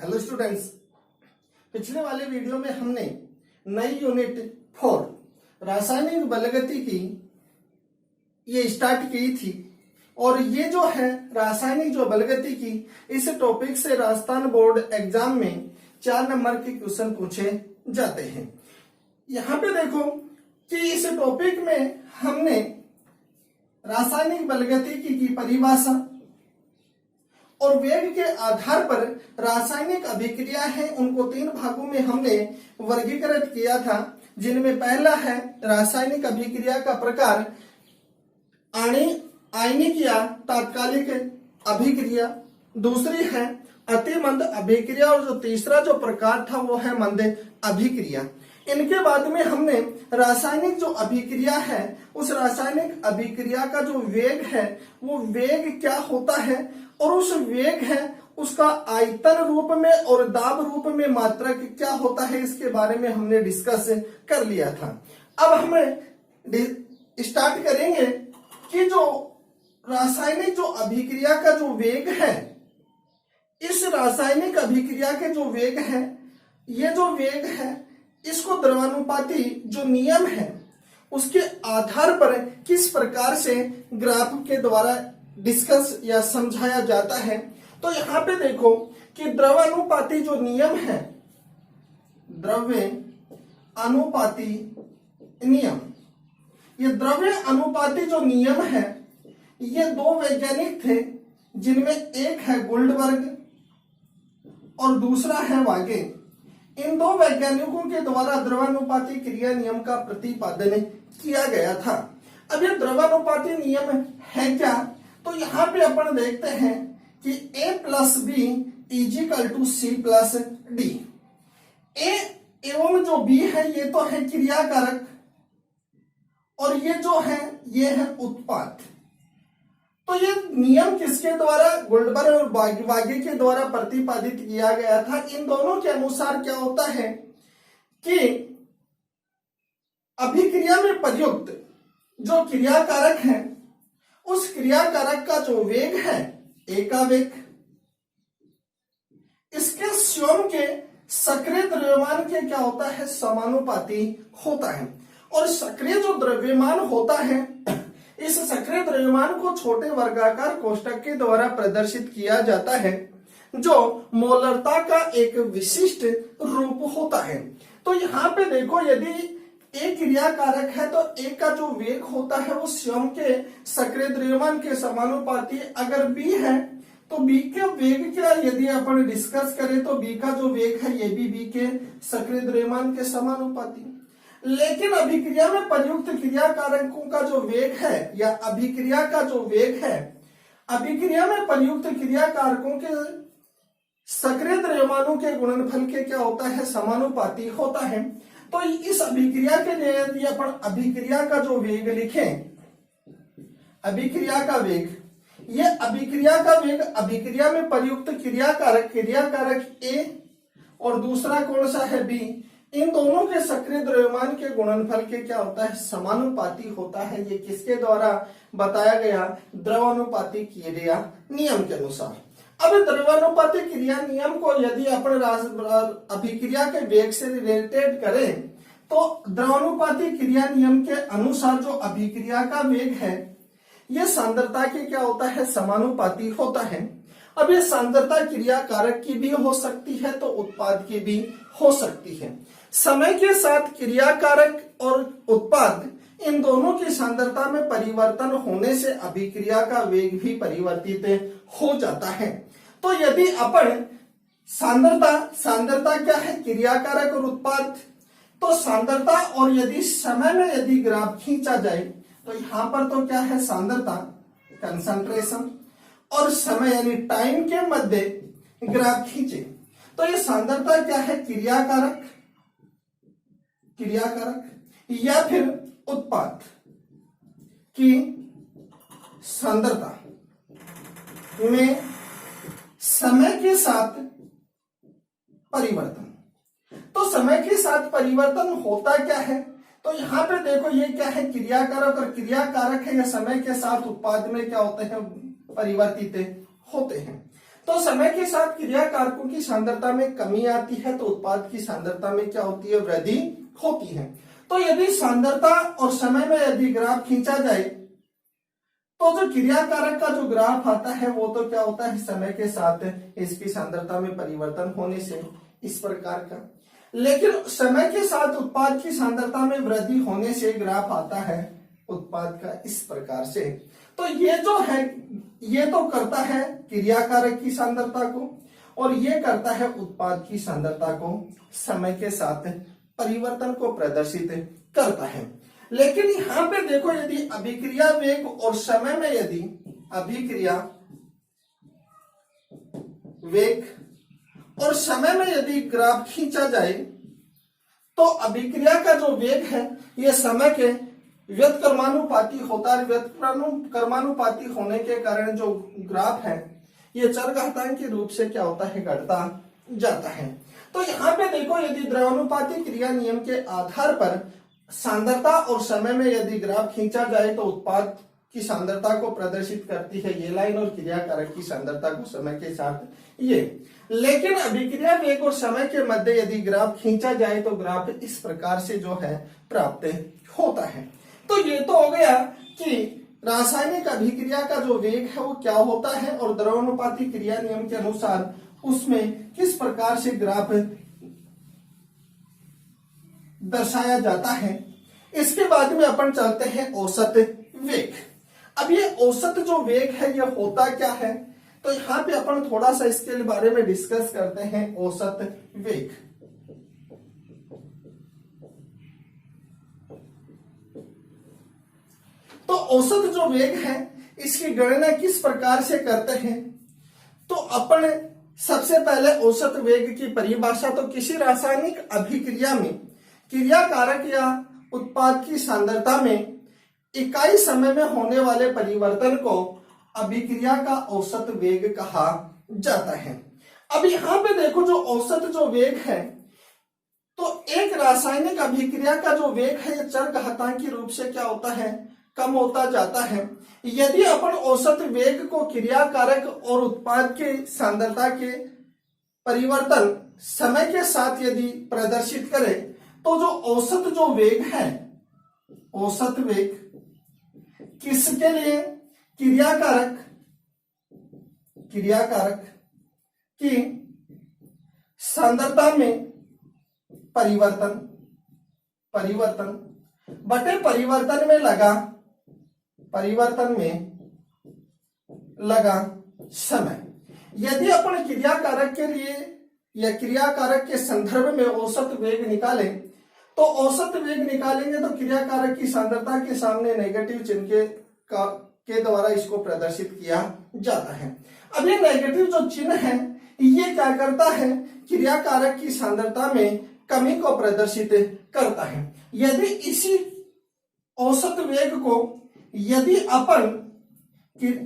Hello students, पिछले वाले video में हमने नई यूनिट 4 रासायनिक बलगति की ये स्टार्ट की थी और ये जो है रासायनिक जो बलगति की इस टॉपिक से राजस्थान बोर्ड एग्जाम में 4 नंबर के क्वेश्चन पूछे जाते हैं। यहाँ पे देखो कि इस टॉपिक में हमने रासायनिक बलगति की परिभाषा और वेग के आधार पर रासायनिक अभिक्रिया है उनको 3 भागों में हमने वर्गीकृत किया था, जिनमें पहला है रासायनिक अभिक्रिया का प्रकार आयनिक या तात्कालिक अभिक्रिया, दूसरी है अति मंद अभिक्रिया और जो तीसरा जो प्रकार था वो है मंद अभिक्रिया। इनके बाद में हमने रासायनिक जो अभिक्रिया है उस रासायनिक अभिक्रिया का जो वेग है वो वेग क्या होता है और उस वेग है उसका आयतन रूप में और दाब रूप में मात्रक क्या होता है इसके बारे में हमने डिस्कस कर लिया था। अब हम स्टार्ट करेंगे कि जो रासायनिक जो अभिक्रिया का जो वेग है, इस रासायनिक अभिक्रिया के जो वेग है, ये जो वेग है इसको द्रव्यानुपाती जो नियम है उसके आधार पर किस प्रकार से ग्राफ के द्वारा डिस्कस या समझाया जाता है। तो यहाँ पे देखो कि द्रव्यानुपाती जो नियम है, द्रव्य अनुपाती नियम, ये द्रव्य अनुपाती जो नियम है ये 2 वैज्ञानिक थे, जिनमें एक है गोल्डबर्ग और दूसरा है वागे। इन 2 वैज्ञानिकों के द्वारा द्रव्यानुपाती क्रिया नियम का प्रतिपादन किया गया था। अब ये द्रव्यानुपाती नियम है क्या, तो यहाँ पे अपन देखते हैं कि A plus B is equal to C plus D. A एवं जो बी है ये तो है क्रियाकारक और ये जो है ये है उत्पाद। तो ये नियम किसके द्वारा, गोल्डबर्ग और वागे के द्वारा प्रतिपादित किया गया था। इन दोनों के अनुसार क्या होता है कि अभिक्रिया में प्रयुक्त जो क्रियाकारक है उस क्रियाकारक का जो वेग है A का वेग इसके स्वयं के सक्रिय द्रव्यमान के क्या होता है समानुपाती होता है। और सक्रिय जो द्रव्यमान होता है इस सक्रिय द्रव्यमान को छोटे वर्गाकार कोष्ठक के द्वारा प्रदर्शित किया जाता है जो मोलरता का एक विशिष्ट रूप होता है। तो यहाँ पे देखो यदि एक क्रियाकारक है तो एक का जो वेग होता है वो स्वयं के सक्रिय द्रव्यमान के समानुपाती। अगर बी है तो बी के वेग क्या यदि अपन डिस्कस करें तो बी का जो वेग है ये भी बी के सक्रिय द्रव्यमान के समानुपाती। लेकिन अभिक्रिया में प्रयुक्त क्रियाकारकों का जो वेग है या अभिक्रिया का जो वेग है, अभिक्रिया में प्रयुक्त क्रियाकारकों के सक्रिय द्रव्यमानों के गुणनफल के क्या होता है समानुपाती होता है। तो इस अभिक्रिया के लिए यदि अपन अभिक्रिया का जो वेग लिखें, अभिक्रिया का वेग, ये अभिक्रिया का वेग अभिक्रिया में प्रयुक्त क्रियाकारक A और दूसरा कौन सा है B, इन दोनों के सक्रिय द्रव्यमान के गुणनफल के क्या होता है समानुपाती होता है। ये किसके द्वारा बताया गया, द्रव्यानुपाती क्रिया नियम के अनुसार। अब द्रव्यानुपाती क्रिया नियम को यदि अपन अभिक्रिया के वेग से रिलेटेड करें तो द्रव्यानुपाती क्रिया नियम के अनुसार जो अभिक्रिया का वेग है यह सांद्रता के क्या होता है समानुपाती होता है। अब ये सांद्रता क्रियाकारक की भी हो सकती है तो उत्पाद की भी हो सकती है। समय के साथ क्रियाकारक और उत्पाद इन दोनों की सांद्रता में परिवर्तन होने से अभिक्रिया का वेग भी परिवर्तित हो जाता है। तो यदि अपन सांद्रता क्या है, क्रियाकारक और उत्पाद, तो सांद्रता और यदि समय में यदि ग्राफ खींचा जाए तो यहां पर तो क्या है सांद्रता कंसंट्रेशन और समय यानी टाइम के मध्य ग्राफ खींचे तो ये सांद्रता क्या है क्रियाकारक या फिर उत्पाद की सांद्रता में समय के साथ परिवर्तन। तो समय के साथ परिवर्तन होता क्या है, तो यहां पे देखो ये क्या है क्रियाकारक और क्रियाकारक है, या समय के साथ उत्पाद में क्या होते हैं परिवर्तित होते हैं। तो समय के साथ क्रिया कारकों की सांद्रता में कमी आती है तो उत्पाद की सांद्रता में क्या होती है, वृद्धि होती है। तो यदि सांद्रता और समय में यदि ग्राफ खींचा जाए तो जो क्रिया कारक का जो ग्राफ आता है वो तो क्या होता है, समय के साथ इसकी सांद्रता में परिवर्तन होने से इस प्रकार का, लेकिन समय के साथ उत्पाद की सांद्रता में वृद्धि होने से ग्राफ आता है उत्पाद का इस प्रकार से। तो ये जो है ये तो करता है क्रिया कारक की सांद्रता को और ये करता है उत्पाद की सांद्रता को समय के साथ परिवर्तन को प्रदर्शित करता है। लेकिन यहां पे देखो, यदि अभिक्रिया वेग और समय में यदि अभिक्रिया वेग और समय में यदि ग्राफ खींचा जाए तो अभिक्रिया का जो वेग है ये समय के व्युत्क्रमानुपाती होता है। व्युत्क्रमानुपाती होने के कारण जो ग्राफ है ये चरघातांक के रूप से क्या होता है, घटता जाता है। तो यहाँ पे देखो, यदि द्रव्यानुपाती क्रिया नियम के आधार पर सांद्रता और समय में यदि ग्राफ खींचा जाए तो उत्पाद की सांद्रता को प्रदर्शित करती है ये लाइन और क्रिया कारक की सांद्रता को समय के साथ ये। लेकिन अभिक्रिया वेग और समय के मध्य यदि ग्राफ खींचा जाए तो ग्राफ इस प्रकार से जो है प्राप्त होता है। तो ये तो हो गया कि रासायनिक अभिक्रिया का जो वेग है वो क्या होता है और द्रव्यानुपाती क्रिया नियम के अनुसार उसमें किस प्रकार से ग्राफ दर्शाया जाता है। इसके बाद में अपन चलते हैं औसत वेग। अब ये औसत जो वेग है ये होता क्या है, तो यहाँ पे अपन थोड़ा सा इसके बारे में डिस्कस करते हैं। औसत वेग, तो औसत जो वेग है इसकी गणना किस प्रकार से करते हैं, तो अपन सबसे पहले औसत वेग की परिभाषा, तो किसी रासायनिक अभिक्रिया में क्रिया कारक या उत्पाद की सांद्रता में इकाई समय में होने वाले परिवर्तन को अभिक्रिया का औसत वेग कहा जाता है। अब यहां पे देखो, जो औसत जो वेग है तो एक रासायनिक अभिक्रिया का जो वेग है ये चरघातांकी रूप से क्या होता है, कम होता जाता है। यदि अपन औसत वेग को क्रिया कारक और उत्पाद के सांद्रता के परिवर्तन समय के साथ यदि प्रदर्शित करें तो जो औसत जो वेग है, औसत वेग किसके लिए, क्रिया कारक की सांद्रता में परिवर्तन बटे परिवर्तन में लगा समय। यदि अपन क्रिया कारक के लिए या क्रिया कारक के संदर्भ में औसत वेग निकालें तो औसत वेग निकालेंगे तो क्रिया कारक की सांद्रता के सामने नेगेटिव चिन्ह के द्वारा इसको प्रदर्शित किया जाता है। अब ये नेगेटिव जो चिन्ह है ये क्या करता है, क्रिया कारक की सांद्रता में कमी को प्रदर्शित करता है। यदि इसी औसत वेग को यदि अपन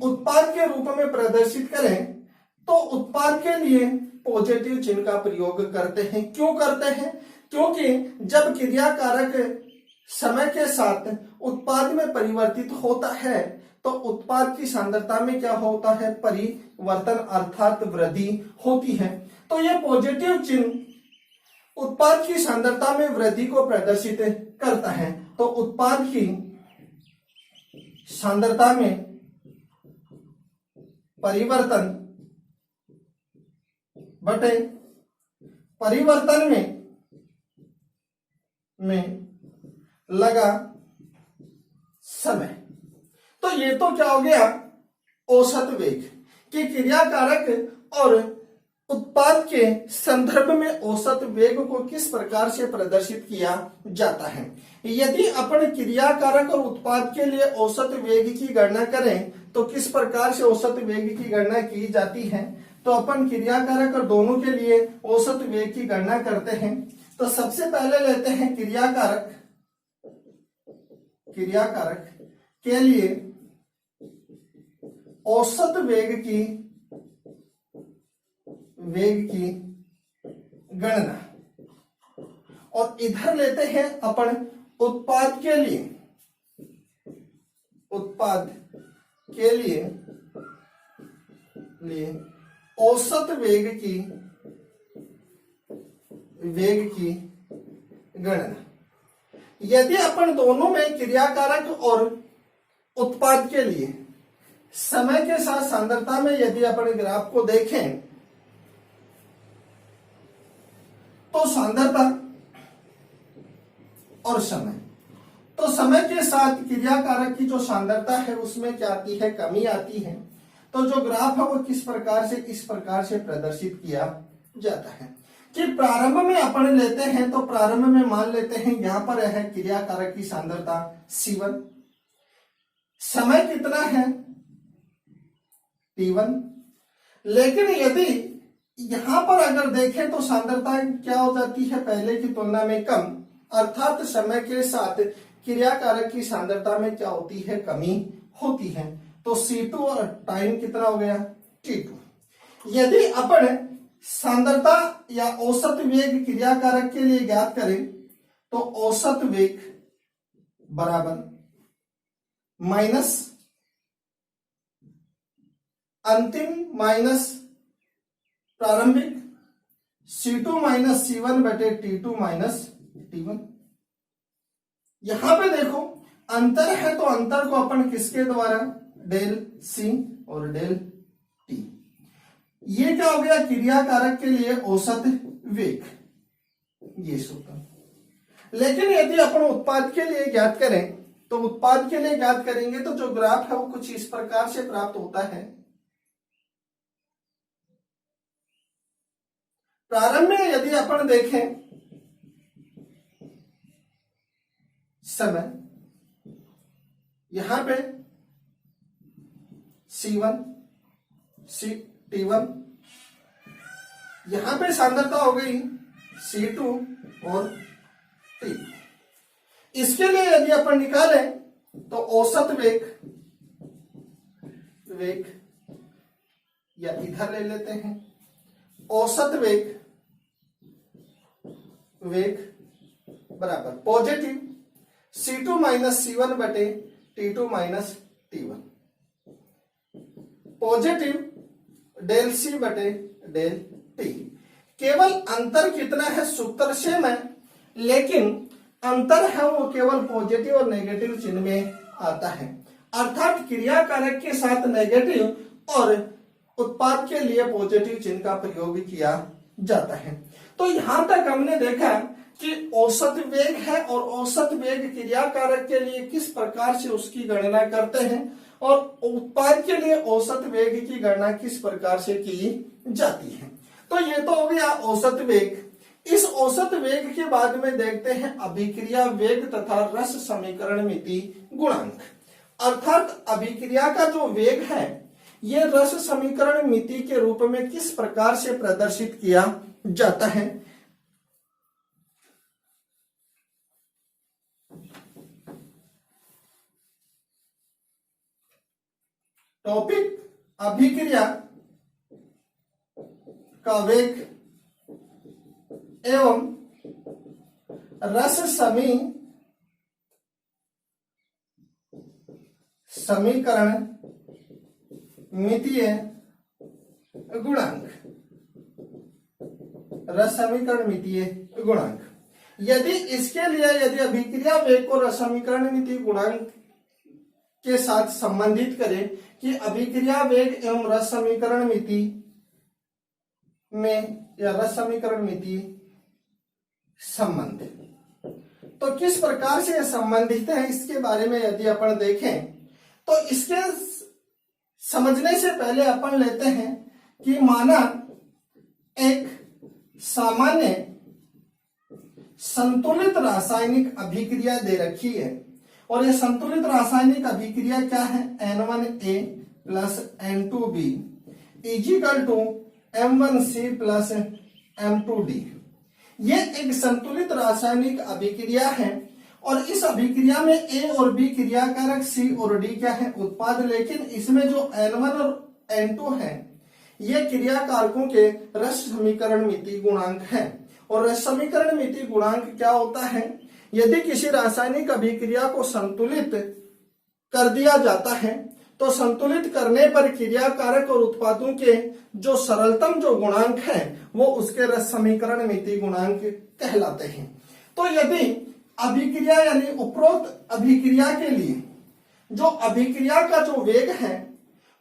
उत्पाद के रूप में प्रदर्शित करें तो उत्पाद के लिए पॉजिटिव चिन्ह का प्रयोग करते हैं। क्यों करते हैं, क्योंकि जब क्रिया कारक समय के साथ उत्पाद में परिवर्तित होता है तो उत्पाद की सांद्रता में क्या होता है, परिवर्तन अर्थात वृद्धि होती है। तो यह पॉजिटिव चिन्ह उत्पाद की सांद्रता में वृद्धि को प्रदर्शित करता है। तो उत्पाद की सांद्रता में परिवर्तन बटे परिवर्तन में लगा समय। तो ये तो क्या हो गया, औसत वेग कि क्रिया कारक और उत्पाद के संदर्भ में औसत वेग को किस प्रकार से प्रदर्शित किया जाता है। यदि अपन क्रिया कारक और उत्पाद के लिए औसत वेग की गणना करें तो किस प्रकार से औसत वेग की गणना की जाती है, तो अपन क्रिया कारक और दोनों के लिए औसत वेग की गणना करते हैं। तो सबसे पहले लेते हैं क्रिया कारक के लिए औसत वेग की गणना और इधर लेते हैं अपन उत्पाद के लिए औसत वेग की गणना। यदि अपन दोनों में क्रियाकारक और उत्पाद के लिए समय के साथ सांद्रता में यदि अपन ग्राफ को देखें तो सांद्रता और समय, तो समय के साथ क्रियाकारक की जो सांद्रता है उसमें क्या आती है, कमी आती है। तो जो ग्राफ है वो किस प्रकार से, इस प्रकार से प्रदर्शित किया जाता है कि प्रारंभ में अपन लेते हैं तो प्रारंभ में मान लेते हैं यहां पर है क्रियाकारक की सांद्रता C1, समय कितना है T1। लेकिन यदि यहां पर अगर देखें तो सांद्रता क्या हो जाती है, पहले की तुलना में कम, अर्थात समय के साथ क्रियाकारक की सांद्रता में क्या होती है, कमी होती है। तो C2 और टाइम कितना हो गया T2। यदि अपन सांद्रता या औसत वेग क्रियाकारक के लिए ज्ञात करें तो औसत वेग बराबर माइनस अंतिम माइनस प्रारंभिक C2 माइनस C1 बटे T2 माइनस T1। यहां पे देखो अंतर है तो अंतर को अपन किसके द्वारा, डेल C और डेल T। ये क्या हो गया, क्रियाकारक के लिए औसत वेग, ये सूत्र। लेकिन यदि अपन उत्पाद के लिए ज्ञात करें तो उत्पाद के लिए ज्ञात करेंगे तो जो ग्राफ है वो कुछ इस प्रकार से प्राप्त होता है। प्रारंभ में यदि अपन देखें समय, यहां पे C1 T1, यहां पे सांद्रता हो गई C2 और T। इसके लिए यदि अपन निकालें तो औसत वेग या इधर ले लेते हैं, औसत वेग बराबर पॉजिटिव C2 माइनस C1 बटे T2 minus T1, positive del C बटे डेल T। केवल अंतर कितना है, सूत्र सेम है, लेकिन अंतर है वो केवल पॉजिटिव और नेगेटिव चिन्ह में आता है, अर्थात क्रियाकारक के साथ नेगेटिव और उत्पाद के लिए पॉजिटिव चिन्ह का प्रयोग किया जाता है। तो यहां तक हमने देखा कि औसत वेग है और औसत वेग क्रियाकारक के लिए किस प्रकार से उसकी गणना करते हैं और उत्पाद के लिए औसत वेग की गणना किस प्रकार से की जाती है। तो ये तो हो गया औसत वेग। इस औसत वेग के बाद में देखते हैं अभिक्रिया वेग तथा रस समीकरण मिति गुणांक, अर्थात अभिक्रिया का जो वेग है ये रस समीकरण मिति के रूप में किस प्रकार से प्रदर्शित किया जाता है। टॉपिक अभिक्रिया का वेग एवं रस समीकरण मितीय गुणांक, रस समीकरण मितीय गुणांक। यदि इसके लिए यदि अभिक्रिया वेग को रस समीकरण मितीय गुणांक के साथ संबंधित करें कि अभिक्रिया वेग एवं रस समीकरण मिति में या रस समीकरण मिति संबंध, तो किस प्रकार से यह संबंधित है इसके बारे में यदि अपन देखें तो इसके समझने से पहले अपन लेते हैं कि माना एक सामान्य संतुलित रासायनिक अभिक्रिया दे रखी है और यह संतुलित रासायनिक अभिक्रिया क्या है, N1A plus N2B is equal to M1C plus M2D। ये एक संतुलित रासायनिक अभिक्रिया है और इस अभिक्रिया में A और B क्रियाकारक, C और D क्या है, उत्पाद। लेकिन इसमें जो N1 और N2 है ये क्रियाकारकों के रस समीकरण मिति गुणांक है। और रस समीकरण मिति गुणांक क्या होता है, यदि किसी रासायनिक अभिक्रिया को संतुलित कर दिया जाता है तो संतुलित करने पर क्रिया कारक और उत्पादों के जो सरलतम जो गुणांक है वो उसके रस समीकरण मिति गुणांक कहलाते हैं। तो यदि अभिक्रिया यानी उपरोक्त अभिक्रिया के लिए जो अभिक्रिया का जो वेग है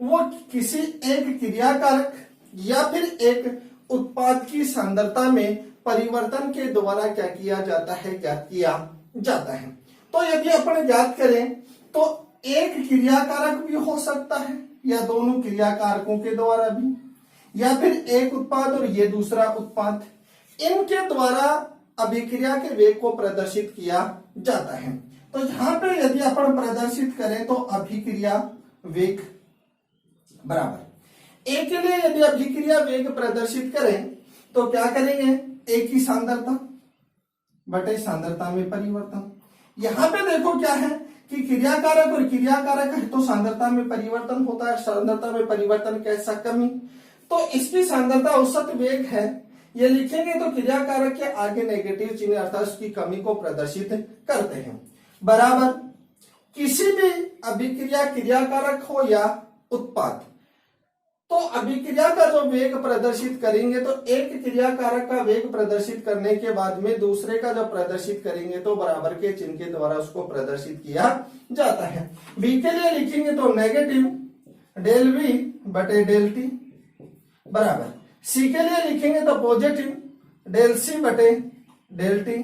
वो किसी एक क्रिया कारक या फिर एक उत्पाद की सांद्रता में परिवर्तन के द्वारा क्या किया जाता है, ज्ञात किया जाता है। तो यदि अपन ज्ञात करें तो एक क्रिया कारक भी हो सकता है या दोनों क्रिया कारकों के द्वारा भी, या फिर एक उत्पाद और ये दूसरा उत्पाद, इनके द्वारा अभिक्रिया के वेग को प्रदर्शित किया जाता है। तो यहां पे यदि अपन प्रदर्शित करें तो अभिक्रिया वेग बराबर ए के लिए यदि अभिक्रिया वेग प्रदर्शित करें तो क्या करेंगे, ए की सांद्रता बटे सांद्रता में परिवर्तन। यहां पे देखो क्या है कि क्रिया कारक और क्रिया कारक है तो सांद्रता में परिवर्तन होता है, सांद्रता में परिवर्तन कैसा, कमी। तो इसकी सांद्रता औसत वेग है, ये लिखेंगे तो क्रिया कारक के आगे नेगेटिव चिन्ह अर्थात उसकी कमी को प्रदर्शित करते हैं। बराबर किसी भी अभिक्रिया क्रिया कारक हो या उत्पाद, तो अभिक्रिया का जो वेग प्रदर्शित करेंगे तो एक क्रिया कारक का वेग प्रदर्शित करने के बाद में दूसरे का जब प्रदर्शित करेंगे तो बराबर के चिन्ह के द्वारा उसको प्रदर्शित किया जाता है। v के लिए लिखेंगे तो नेगेटिव डेल v बटे डेल t बराबर, c के लिए लिखेंगे तो पॉजिटिव डेल c बटे डेल t,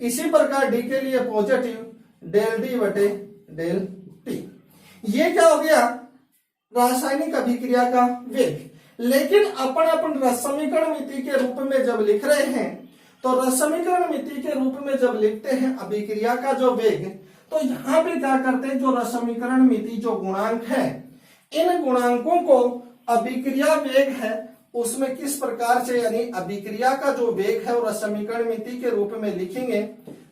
इसी प्रकार d के लिए पॉजिटिव डेल d बटे डेल t। ये क्या हो गया, रासायनिक अभिक्रिया का वेग। लेकिन अपन रस समीकरण मिति के रूप में जब लिख रहे हैं तो रस समीकरण मिति के रूप में जब लिखते हैं अभिक्रिया का जो वेग, तो यहां पे क्या करते हैं, जो रस समीकरण मिति जो गुणांक है इन गुणांकों को अभिक्रिया वेग है उसमें किस प्रकार से, यानी अभिक्रिया का जो वेग है वो रस समीकरण मिति के रूप में लिखेंगे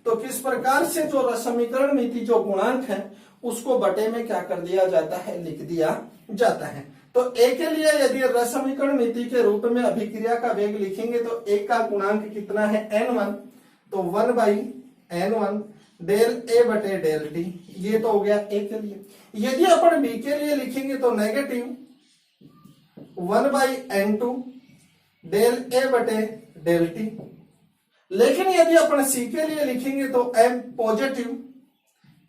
तो किस प्रकार से जो रस समीकरण मिति जो गुणांक है उसको बटे में क्या कर दिया जाता है, लिख दिया जाता है। तो ए के लिए यदि रस समीकरण मिति के रूप में अभिक्रिया का वेग लिखेंगे तो ए का गुणांक कितना है, n1, तो 1/n1 डेल ए बटे डेल टी, ये तो हो गया ए के लिए। यदि अपन बी के लिए लिखेंगे तो नेगेटिव 1/n2 डेल ए बटे डेल टी। लेकिन यदि अपन सी के लिए लिखेंगे तो m पॉजिटिव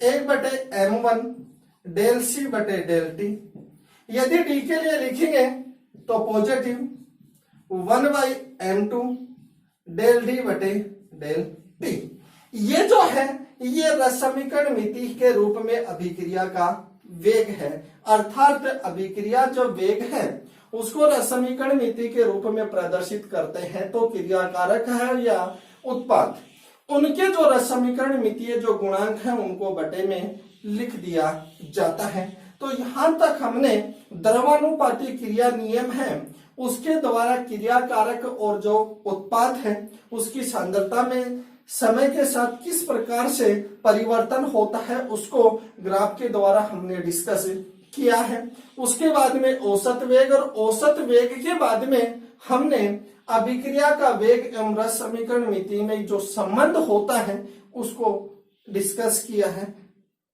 1/m1 डेल सी बटे डेल टी। यदि डी के लिए लिखेंगे तो पॉजिटिव 1/m2 डेल डी बटे डेल टी। ये जो है ये रस समीकरण मिति के रूप में अभिक्रिया का वेग है, अर्थात अभिक्रिया जो वेग है उसको रस समीकरण मिति के रूप में प्रदर्शित करते हैं तो क्रिया कारक है या उत्पाद, उनके जो रस समीकरण मितीय जो गुणांक है उनको बटे में लिख दिया जाता है। तो यहां तक हमने द्रवानुपाती क्रिया नियम है उसके द्वारा क्रिया कारक और जो उत्पाद है उसकी सांद्रता में समय के साथ किस प्रकार से परिवर्तन होता है उसको ग्राफ के द्वारा हमने डिस्कस किया है। उसके बाद में औसत वेग, और औसत वेग के बाद में हमने अभिक्रिया का वेग एवं रस समीकरण मिति में जो संबंध होता है उसको डिस्कस किया है।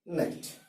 नेक्स्ट